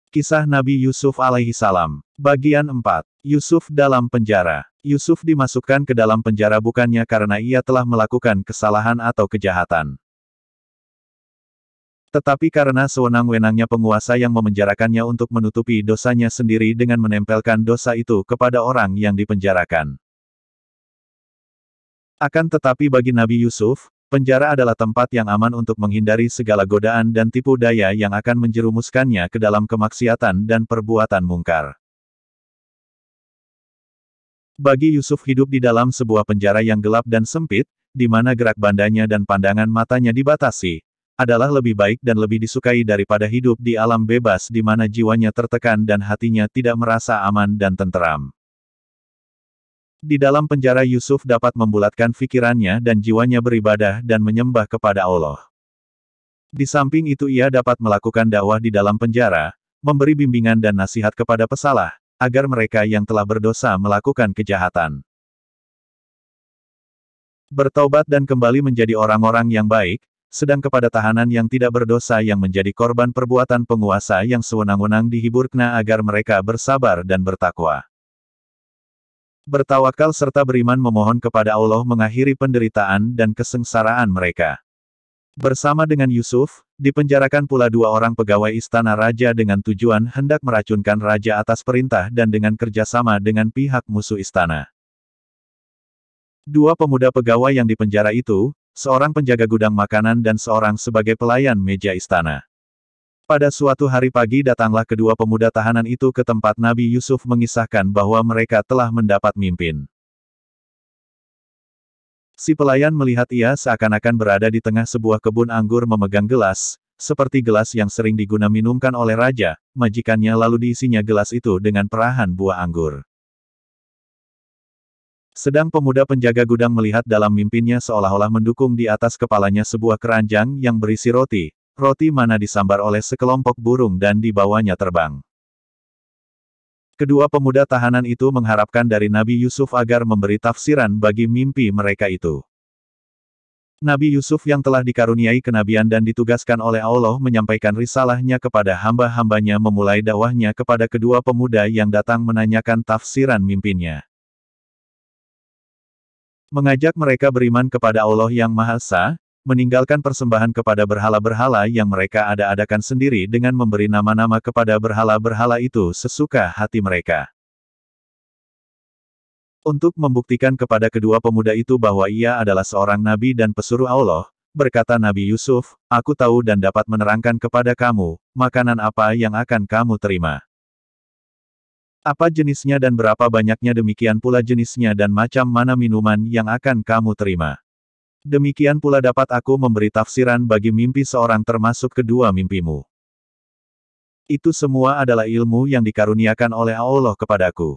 Kisah Nabi Yusuf alaihi salam. Bagian 4. Yusuf dalam penjara. Yusuf dimasukkan ke dalam penjara bukannya karena ia telah melakukan kesalahan atau kejahatan, tetapi karena sewenang-wenangnya penguasa yang memenjarakannya untuk menutupi dosanya sendiri dengan menempelkan dosa itu kepada orang yang dipenjarakan. Akan tetapi bagi Nabi Yusuf, penjara adalah tempat yang aman untuk menghindari segala godaan dan tipu daya yang akan menjerumuskannya ke dalam kemaksiatan dan perbuatan mungkar. Bagi Yusuf hidup di dalam sebuah penjara yang gelap dan sempit, di mana gerak bandanya dan pandangan matanya dibatasi, adalah lebih baik dan lebih disukai daripada hidup di alam bebas di mana jiwanya tertekan dan hatinya tidak merasa aman dan tenteram. Di dalam penjara Yusuf dapat membulatkan pikirannya dan jiwanya beribadah dan menyembah kepada Allah. Di samping itu ia dapat melakukan dakwah di dalam penjara, memberi bimbingan dan nasihat kepada pesalah, agar mereka yang telah berdosa melakukan kejahatan bertaubat dan kembali menjadi orang-orang yang baik, sedang kepada tahanan yang tidak berdosa yang menjadi korban perbuatan penguasa yang sewenang-wenang dihiburkan agar mereka bersabar dan bertakwa, bertawakal serta beriman memohon kepada Allah mengakhiri penderitaan dan kesengsaraan mereka. Bersama dengan Yusuf, dipenjarakan pula dua orang pegawai istana raja dengan tujuan hendak meracunkan raja atas perintah dan dengan kerjasama dengan pihak musuh istana. Dua pemuda pegawai yang dipenjara itu, seorang penjaga gudang makanan dan seorang sebagai pelayan meja istana. Pada suatu hari pagi datanglah kedua pemuda tahanan itu ke tempat Nabi Yusuf mengisahkan bahwa mereka telah mendapat mimpin. Si pelayan melihat ia seakan-akan berada di tengah sebuah kebun anggur memegang gelas, seperti gelas yang sering digunakan minumkan oleh raja, majikannya lalu diisinya gelas itu dengan perahan buah anggur. Sedang pemuda penjaga gudang melihat dalam mimpinya seolah-olah mendukung di atas kepalanya sebuah keranjang yang berisi roti. Roti mana disambar oleh sekelompok burung dan dibawanya terbang. Kedua pemuda tahanan itu mengharapkan dari Nabi Yusuf agar memberi tafsiran bagi mimpi mereka itu. Nabi Yusuf yang telah dikaruniai kenabian dan ditugaskan oleh Allah menyampaikan risalahnya kepada hamba-hambanya memulai dakwahnya kepada kedua pemuda yang datang menanyakan tafsiran mimpinya. Mengajak mereka beriman kepada Allah yang Maha Esa, meninggalkan persembahan kepada berhala-berhala yang mereka ada-adakan sendiri dengan memberi nama-nama kepada berhala-berhala itu sesuka hati mereka. Untuk membuktikan kepada kedua pemuda itu bahwa ia adalah seorang nabi dan pesuruh Allah, berkata Nabi Yusuf, "Aku tahu dan dapat menerangkan kepada kamu, makanan apa yang akan kamu terima. Apa jenisnya dan berapa banyaknya demikian pula jenisnya dan macam mana minuman yang akan kamu terima. Demikian pula dapat aku memberi tafsiran bagi mimpi seorang termasuk kedua mimpimu. Itu semua adalah ilmu yang dikaruniakan oleh Allah kepadaku.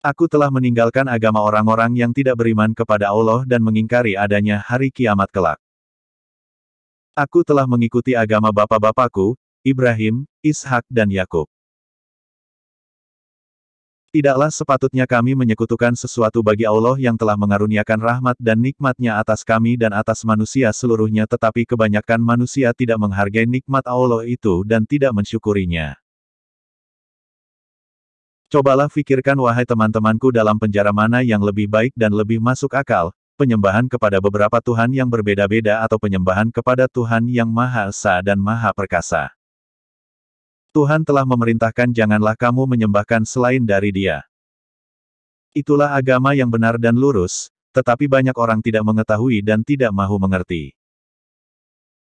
Aku telah meninggalkan agama orang-orang yang tidak beriman kepada Allah dan mengingkari adanya hari kiamat kelak. Aku telah mengikuti agama bapa-bapakku, Ibrahim, Ishak dan Yakub. Tidaklah sepatutnya kami menyekutukan sesuatu bagi Allah yang telah mengaruniakan rahmat dan nikmat-Nya atas kami dan atas manusia seluruhnya tetapi kebanyakan manusia tidak menghargai nikmat Allah itu dan tidak mensyukurinya. Cobalah fikirkan wahai teman-temanku dalam penjara mana yang lebih baik dan lebih masuk akal, penyembahan kepada beberapa Tuhan yang berbeda-beda atau penyembahan kepada Tuhan yang Maha Esa dan Maha Perkasa. Tuhan telah memerintahkan janganlah kamu menyembahkan selain dari Dia. Itulah agama yang benar dan lurus, tetapi banyak orang tidak mengetahui dan tidak mahu mengerti.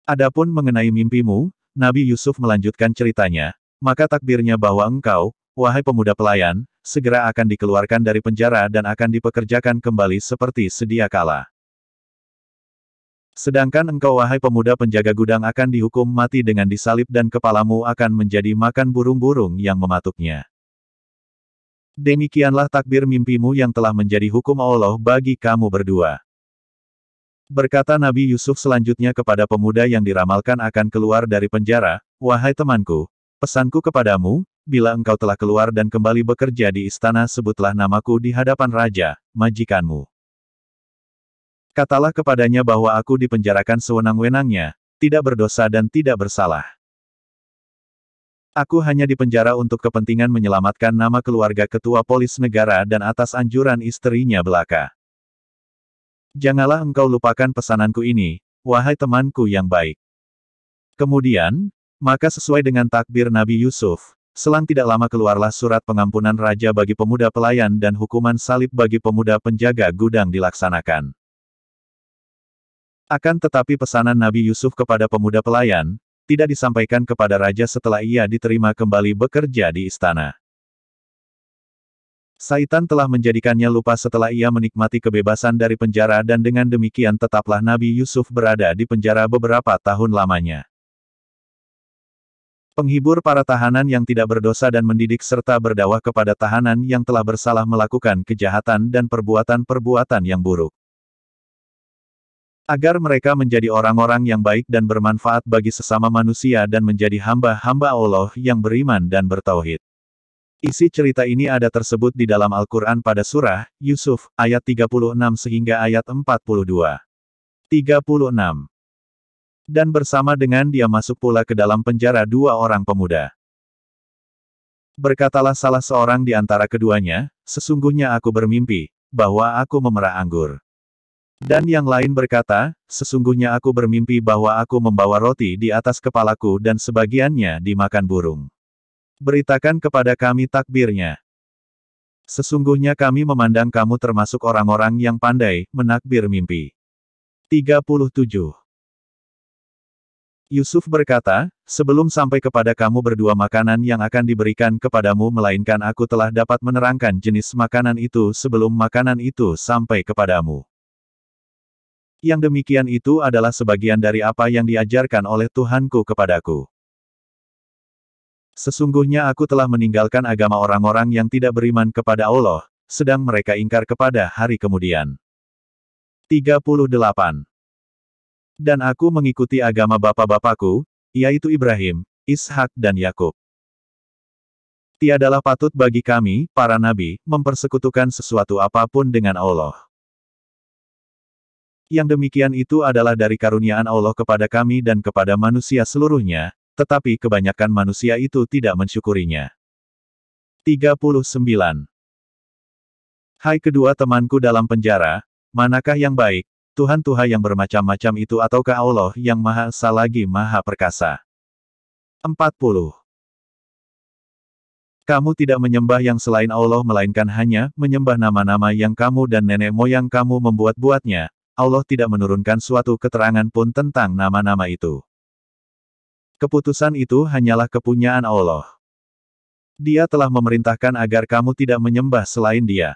Adapun mengenai mimpimu, Nabi Yusuf melanjutkan ceritanya, maka takdirnya bahwa engkau, wahai pemuda pelayan, segera akan dikeluarkan dari penjara dan akan dipekerjakan kembali seperti sedia kala. Sedangkan engkau wahai pemuda penjaga gudang akan dihukum mati dengan disalib dan kepalamu akan menjadi makan burung-burung yang mematuknya. Demikianlah takbir mimpimu yang telah menjadi hukum Allah bagi kamu berdua. Berkata Nabi Yusuf selanjutnya kepada pemuda yang diramalkan akan keluar dari penjara, wahai temanku, pesanku kepadamu, bila engkau telah keluar dan kembali bekerja di istana sebutlah namaku di hadapan raja, majikanmu. Katalah kepadanya bahwa aku dipenjarakan sewenang-wenangnya, tidak berdosa dan tidak bersalah. Aku hanya dipenjara untuk kepentingan menyelamatkan nama keluarga ketua polis negara dan atas anjuran istrinya belaka. Janganlah engkau lupakan pesananku ini, wahai temanku yang baik. Kemudian, maka sesuai dengan takbir Nabi Yusuf, selang tidak lama keluarlah surat pengampunan raja bagi pemuda pelayan dan hukuman salib bagi pemuda penjaga gudang dilaksanakan. Akan tetapi pesanan Nabi Yusuf kepada pemuda pelayan, tidak disampaikan kepada raja setelah ia diterima kembali bekerja di istana. Saitan telah menjadikannya lupa setelah ia menikmati kebebasan dari penjara dan dengan demikian tetaplah Nabi Yusuf berada di penjara beberapa tahun lamanya. Penghibur para tahanan yang tidak berdosa dan mendidik serta berdakwah kepada tahanan yang telah bersalah melakukan kejahatan dan perbuatan-perbuatan yang buruk. Agar mereka menjadi orang-orang yang baik dan bermanfaat bagi sesama manusia dan menjadi hamba-hamba Allah yang beriman dan bertauhid. Isi cerita ini ada tersebut di dalam Al-Quran pada surah Yusuf, ayat 36 sehingga ayat 42. 36. Dan bersama dengan dia masuk pula ke dalam penjara dua orang pemuda. Berkatalah salah seorang di antara keduanya, sesungguhnya aku bermimpi, bahwa aku memerah anggur. Dan yang lain berkata, sesungguhnya aku bermimpi bahwa aku membawa roti di atas kepalaku dan sebagiannya dimakan burung. Beritakan kepada kami takbirnya. Sesungguhnya kami memandang kamu termasuk orang-orang yang pandai menakbir mimpi. 37. Yusuf berkata, sebelum sampai kepada kamu berdua makanan yang akan diberikan kepadamu melainkan aku telah dapat menerangkan jenis makanan itu sebelum makanan itu sampai kepadamu. Yang demikian itu adalah sebagian dari apa yang diajarkan oleh Tuhanku kepadaku. Sesungguhnya aku telah meninggalkan agama orang-orang yang tidak beriman kepada Allah, sedang mereka ingkar kepada hari kemudian. 38. Dan aku mengikuti agama bapa-bapakku, yaitu Ibrahim, Ishak dan Yakub. Tiadalah patut bagi kami, para nabi, mempersekutukan sesuatu apapun dengan Allah. Yang demikian itu adalah dari karuniaan Allah kepada kami dan kepada manusia seluruhnya, tetapi kebanyakan manusia itu tidak mensyukurinya. 39. Hai kedua temanku dalam penjara, manakah yang baik, Tuhan-Tuhan yang bermacam-macam itu ataukah Allah yang Maha Esa lagi Maha Perkasa? 40. Kamu tidak menyembah yang selain Allah melainkan hanya menyembah nama-nama yang kamu dan nenek moyang kamu membuat-buatnya. Allah tidak menurunkan suatu keterangan pun tentang nama-nama itu. Keputusan itu hanyalah kepunyaan Allah. Dia telah memerintahkan agar kamu tidak menyembah selain Dia.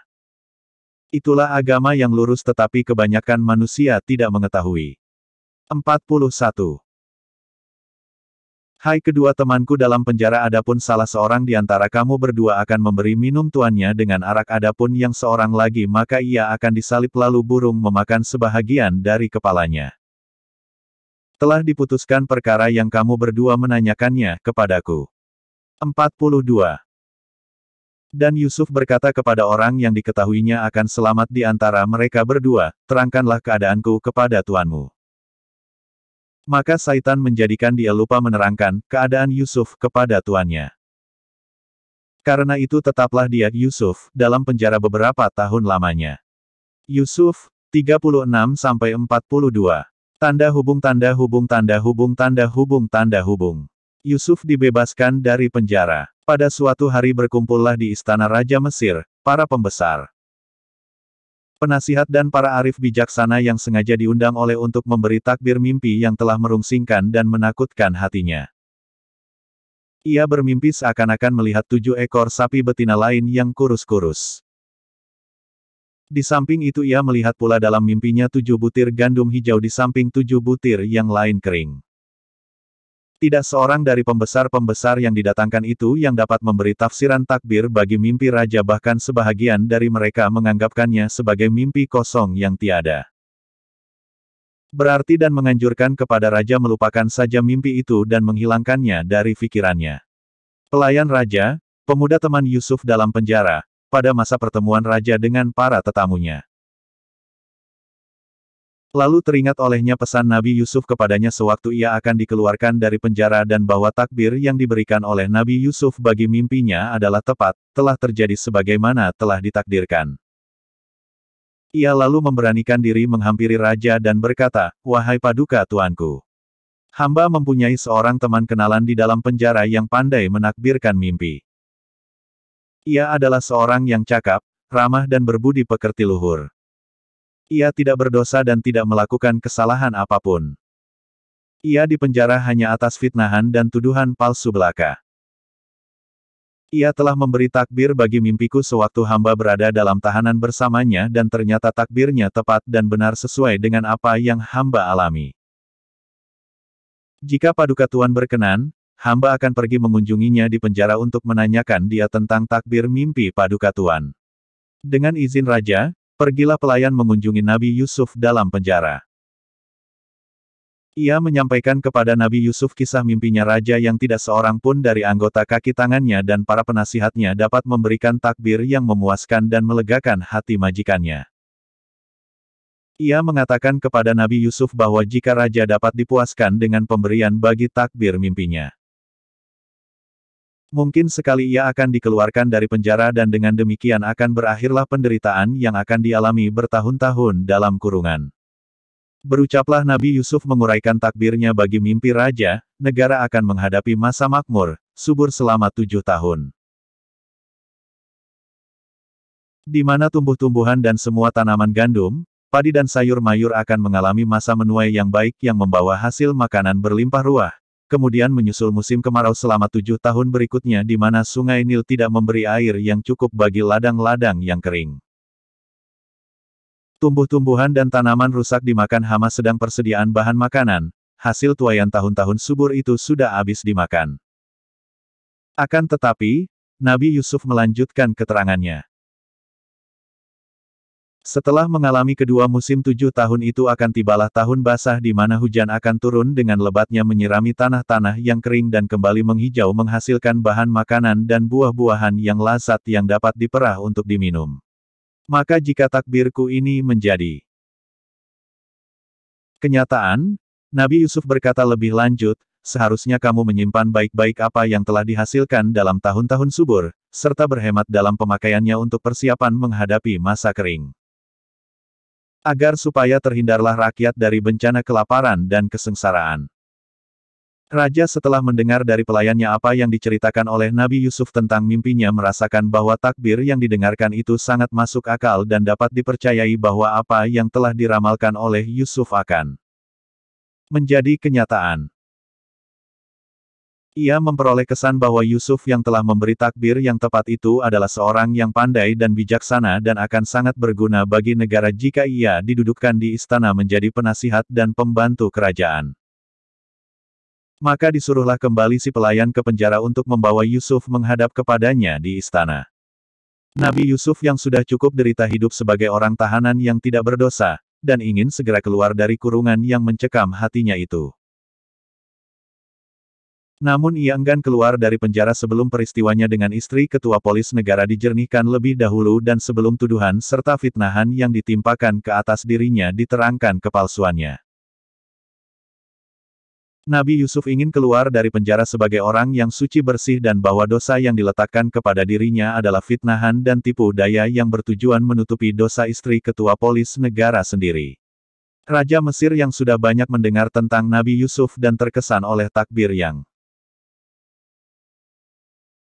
Itulah agama yang lurus tetapi kebanyakan manusia tidak mengetahui. 41. Hai kedua temanku dalam penjara adapun salah seorang di antara kamu berdua akan memberi minum tuannya dengan arak adapun yang seorang lagi maka ia akan disalib lalu burung memakan sebahagian dari kepalanya. Telah diputuskan perkara yang kamu berdua menanyakannya kepadaku. 42. Dan Yusuf berkata kepada orang yang diketahuinya akan selamat di antara mereka berdua, terangkanlah keadaanku kepada tuanmu. Maka Saitan menjadikan dia lupa menerangkan keadaan Yusuf kepada tuannya. Karena itu tetaplah dia, Yusuf, dalam penjara beberapa tahun lamanya. Yusuf, 36-42. Tanda hubung tanda hubung tanda hubung tanda hubung tanda hubung. Yusuf dibebaskan dari penjara. Pada suatu hari berkumpullah di istana Raja Mesir, para pembesar, penasihat dan para arif bijaksana yang sengaja diundang oleh untuk memberi takbir mimpi yang telah merungsingkan dan menakutkan hatinya. Ia bermimpi seakan-akan melihat 7 ekor sapi betina lain yang kurus-kurus. Di samping itu ia melihat pula dalam mimpinya 7 butir gandum hijau di samping 7 butir yang lain kering. Tidak seorang dari pembesar-pembesar yang didatangkan itu yang dapat memberi tafsiran takbir bagi mimpi raja bahkan sebahagian dari mereka menganggapkannya sebagai mimpi kosong yang tiada berarti dan menganjurkan kepada raja melupakan saja mimpi itu dan menghilangkannya dari pikirannya. Pelayan raja, pemuda teman Yusuf dalam penjara, pada masa pertemuan raja dengan para tetamunya. Lalu teringat olehnya pesan Nabi Yusuf kepadanya sewaktu ia akan dikeluarkan dari penjara dan bahwa takbir yang diberikan oleh Nabi Yusuf bagi mimpinya adalah tepat, telah terjadi sebagaimana telah ditakdirkan. Ia lalu memberanikan diri menghampiri raja dan berkata, "Wahai paduka tuanku. Hamba mempunyai seorang teman kenalan di dalam penjara yang pandai menakbirkan mimpi. Ia adalah seorang yang cakap, ramah dan berbudi pekerti luhur. Ia tidak berdosa dan tidak melakukan kesalahan apapun. Ia dipenjara hanya atas fitnahan dan tuduhan palsu belaka. Ia telah memberi takbir bagi mimpiku sewaktu hamba berada dalam tahanan bersamanya dan ternyata takbirnya tepat dan benar sesuai dengan apa yang hamba alami. Jika paduka tuan berkenan, hamba akan pergi mengunjunginya di penjara untuk menanyakan dia tentang takbir mimpi paduka tuan." Dengan izin raja, pergilah pelayan mengunjungi Nabi Yusuf dalam penjara. Ia menyampaikan kepada Nabi Yusuf kisah mimpinya raja yang tidak seorang pun dari anggota kaki tangannya dan para penasihatnya dapat memberikan takbir yang memuaskan dan melegakan hati majikannya. Ia mengatakan kepada Nabi Yusuf bahwa jika raja dapat dipuaskan dengan pemberian bagi takbir mimpinya, mungkin sekali ia akan dikeluarkan dari penjara dan dengan demikian akan berakhirlah penderitaan yang akan dialami bertahun-tahun dalam kurungan. Berucaplah Nabi Yusuf menguraikan takbirnya bagi mimpi raja, negara akan menghadapi masa makmur, subur selama 7 tahun. Di mana tumbuh-tumbuhan dan semua tanaman gandum, padi dan sayur-mayur akan mengalami masa menuai yang baik yang membawa hasil makanan berlimpah ruah. Kemudian menyusul musim kemarau selama 7 tahun berikutnya di mana sungai Nil tidak memberi air yang cukup bagi ladang-ladang yang kering. Tumbuh-tumbuhan dan tanaman rusak dimakan hama sedang persediaan bahan makanan, hasil tuaian tahun-tahun subur itu sudah habis dimakan. Akan tetapi, Nabi Yusuf melanjutkan keterangannya. Setelah mengalami kedua musim 7 tahun itu akan tibalah tahun basah di mana hujan akan turun dengan lebatnya menyirami tanah-tanah yang kering dan kembali menghijau menghasilkan bahan makanan dan buah-buahan yang lazat yang dapat diperah untuk diminum. Maka jika takbirku ini menjadi kenyataan, Nabi Yusuf berkata lebih lanjut, seharusnya kamu menyimpan baik-baik apa yang telah dihasilkan dalam tahun-tahun subur, serta berhemat dalam pemakaiannya untuk persiapan menghadapi masa kering. Agar supaya terhindarlah rakyat dari bencana kelaparan dan kesengsaraan. Raja setelah mendengar dari pelayannya apa yang diceritakan oleh Nabi Yusuf tentang mimpinya merasakan bahwa takbir yang didengarkan itu sangat masuk akal dan dapat dipercayai bahwa apa yang telah diramalkan oleh Yusuf akan menjadi kenyataan. Ia memperoleh kesan bahwa Yusuf yang telah memberi takbir yang tepat itu adalah seorang yang pandai dan bijaksana dan akan sangat berguna bagi negara jika ia didudukkan di istana menjadi penasihat dan pembantu kerajaan. Maka disuruhlah kembali si pelayan ke penjara untuk membawa Yusuf menghadap kepadanya di istana. Nabi Yusuf yang sudah cukup derita hidup sebagai orang tahanan yang tidak berdosa, dan ingin segera keluar dari kurungan yang mencekam hatinya itu. Namun ia enggan keluar dari penjara sebelum peristiwanya dengan istri ketua polis negara dijernihkan lebih dahulu dan sebelum tuduhan serta fitnahan yang ditimpakan ke atas dirinya diterangkan kepalsuannya. Nabi Yusuf ingin keluar dari penjara sebagai orang yang suci bersih dan bahwa dosa yang diletakkan kepada dirinya adalah fitnahan dan tipu daya yang bertujuan menutupi dosa istri ketua polis negara sendiri. Raja Mesir yang sudah banyak mendengar tentang Nabi Yusuf dan terkesan oleh takbir yang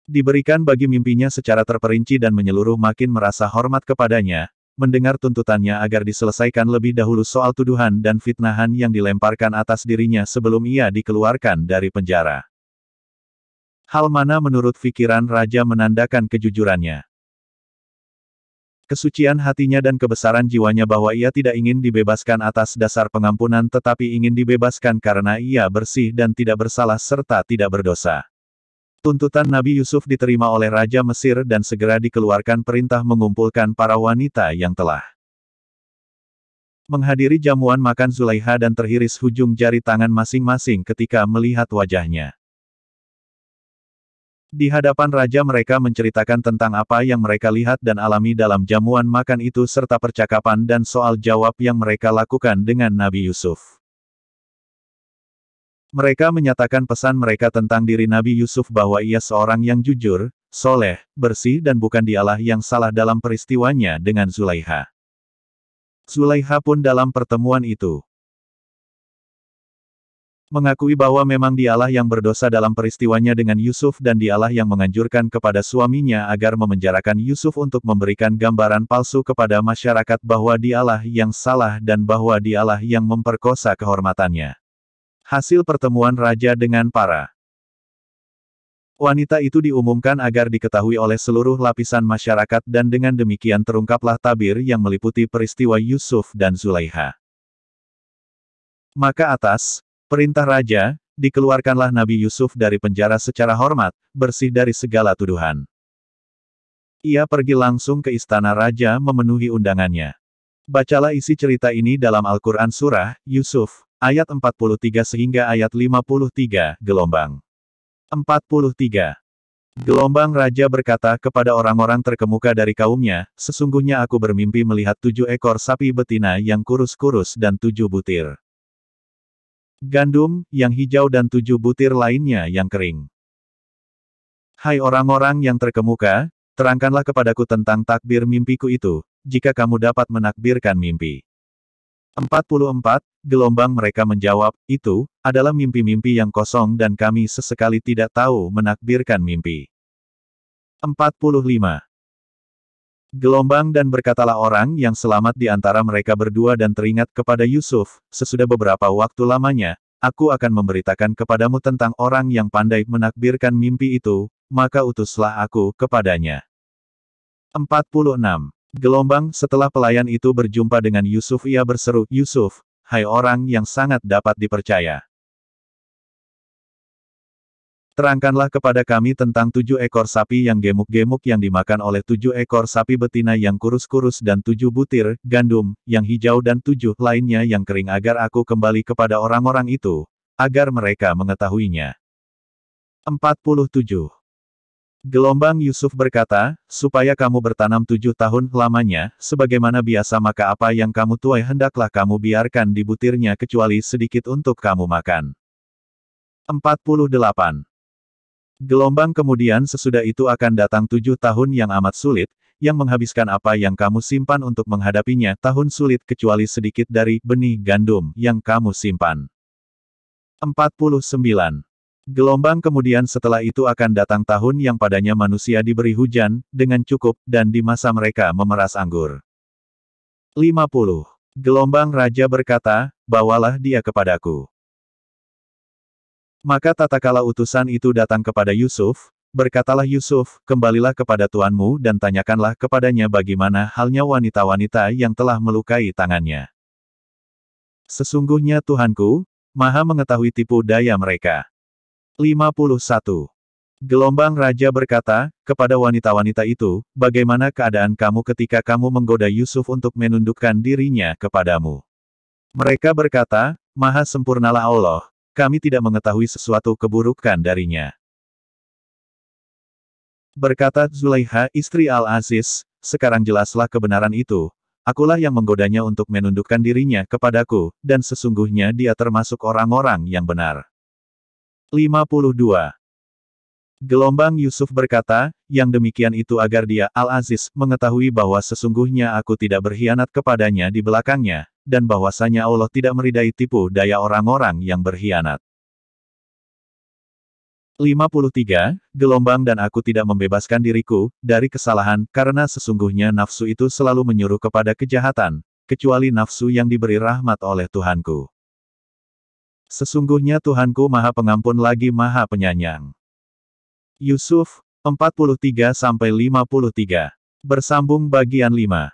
diberikan bagi mimpinya secara terperinci dan menyeluruh makin merasa hormat kepadanya, mendengar tuntutannya agar diselesaikan lebih dahulu soal tuduhan dan fitnahan yang dilemparkan atas dirinya sebelum ia dikeluarkan dari penjara. Hal mana menurut pikiran raja menandakan kejujurannya, kesucian hatinya dan kebesaran jiwanya bahwa ia tidak ingin dibebaskan atas dasar pengampunan tetapi ingin dibebaskan karena ia bersih dan tidak bersalah serta tidak berdosa. Tuntutan Nabi Yusuf diterima oleh Raja Mesir dan segera dikeluarkan perintah mengumpulkan para wanita yang telah menghadiri jamuan makan Zulaiha dan terhiris hujung jari tangan masing-masing ketika melihat wajahnya. Di hadapan raja mereka menceritakan tentang apa yang mereka lihat dan alami dalam jamuan makan itu serta percakapan dan soal jawab yang mereka lakukan dengan Nabi Yusuf. Mereka menyatakan pesan mereka tentang diri Nabi Yusuf bahwa ia seorang yang jujur, soleh, bersih dan bukan dialah yang salah dalam peristiwanya dengan Zulaiha. Zulaiha pun dalam pertemuan itu mengakui bahwa memang dialah yang berdosa dalam peristiwanya dengan Yusuf dan dialah yang menganjurkan kepada suaminya agar memenjarakan Yusuf untuk memberikan gambaran palsu kepada masyarakat bahwa dialah yang salah dan bahwa dialah yang memperkosa kehormatannya. Hasil pertemuan raja dengan para wanita itu diumumkan agar diketahui oleh seluruh lapisan masyarakat dan dengan demikian terungkaplah tabir yang meliputi peristiwa Yusuf dan Zulaiha. Maka atas perintah raja, dikeluarkanlah Nabi Yusuf dari penjara secara hormat, bersih dari segala tuduhan. Ia pergi langsung ke istana raja memenuhi undangannya. Bacalah isi cerita ini dalam Al-Quran Surah Yusuf, ayat 43 sehingga ayat 53, gelombang 43. Gelombang raja berkata kepada orang-orang terkemuka dari kaumnya, sesungguhnya aku bermimpi melihat 7 ekor sapi betina yang kurus-kurus dan 7 butir gandum, yang hijau dan 7 butir lainnya yang kering. Hai orang-orang yang terkemuka, terangkanlah kepadaku tentang takbir mimpiku itu, jika kamu dapat menakbirkan mimpi. 44, gelombang mereka menjawab, itu adalah mimpi-mimpi yang kosong dan kami sesekali tidak tahu menakbirkan mimpi. 45. Gelombang dan berkatalah orang yang selamat di antara mereka berdua dan teringat kepada Yusuf, sesudah beberapa waktu lamanya, aku akan memberitakan kepadamu tentang orang yang pandai menakbirkan mimpi itu, maka utuslah aku kepadanya. 46. Gelombang setelah pelayan itu berjumpa dengan Yusuf ia berseru, Yusuf, hai orang yang sangat dapat dipercaya. Terangkanlah kepada kami tentang 7 ekor sapi yang gemuk-gemuk yang dimakan oleh 7 ekor sapi betina yang kurus-kurus dan 7 butir gandum, yang hijau dan 7 lainnya yang kering agar aku kembali kepada orang-orang itu, agar mereka mengetahuinya. 47. Gelombang Yusuf berkata, supaya kamu bertanam 7 tahun lamanya, sebagaimana biasa maka apa yang kamu tuai hendaklah kamu biarkan di butirnya kecuali sedikit untuk kamu makan. 48. Gelombang kemudian sesudah itu akan datang 7 tahun yang amat sulit, yang menghabiskan apa yang kamu simpan untuk menghadapinya tahun sulit kecuali sedikit dari benih gandum yang kamu simpan. 49. Gelombang kemudian setelah itu akan datang tahun yang padanya manusia diberi hujan, dengan cukup, dan di masa mereka memeras anggur. 50. Gelombang raja berkata, bawalah dia kepadaku. Maka tatkala utusan itu datang kepada Yusuf, berkatalah Yusuf, kembalilah kepada tuanmu dan tanyakanlah kepadanya bagaimana halnya wanita-wanita yang telah melukai tangannya. Sesungguhnya Tuhanku, Maha mengetahui tipu daya mereka. 51. Gelombang raja berkata, kepada wanita-wanita itu, bagaimana keadaan kamu ketika kamu menggoda Yusuf untuk menundukkan dirinya kepadamu? Mereka berkata, Maha sempurnalah Allah. Kami tidak mengetahui sesuatu keburukan darinya. Berkata Zulaiha, istri Al-Aziz, sekarang jelaslah kebenaran itu. Akulah yang menggodanya untuk menundukkan dirinya kepadaku, dan sesungguhnya dia termasuk orang-orang yang benar. 52. Gelombang Yusuf berkata, yang demikian itu agar dia, Al-Aziz, mengetahui bahwa sesungguhnya aku tidak berkhianat kepadanya di belakangnya, dan bahwasanya Allah tidak meridai tipu daya orang-orang yang berkhianat. 53. Gelombang dan aku tidak membebaskan diriku dari kesalahan, karena sesungguhnya nafsu itu selalu menyuruh kepada kejahatan, kecuali nafsu yang diberi rahmat oleh Tuhanku. Sesungguhnya Tuhanku Maha Pengampun lagi Maha Penyayang. Yusuf, 43-53. Bersambung bagian 5.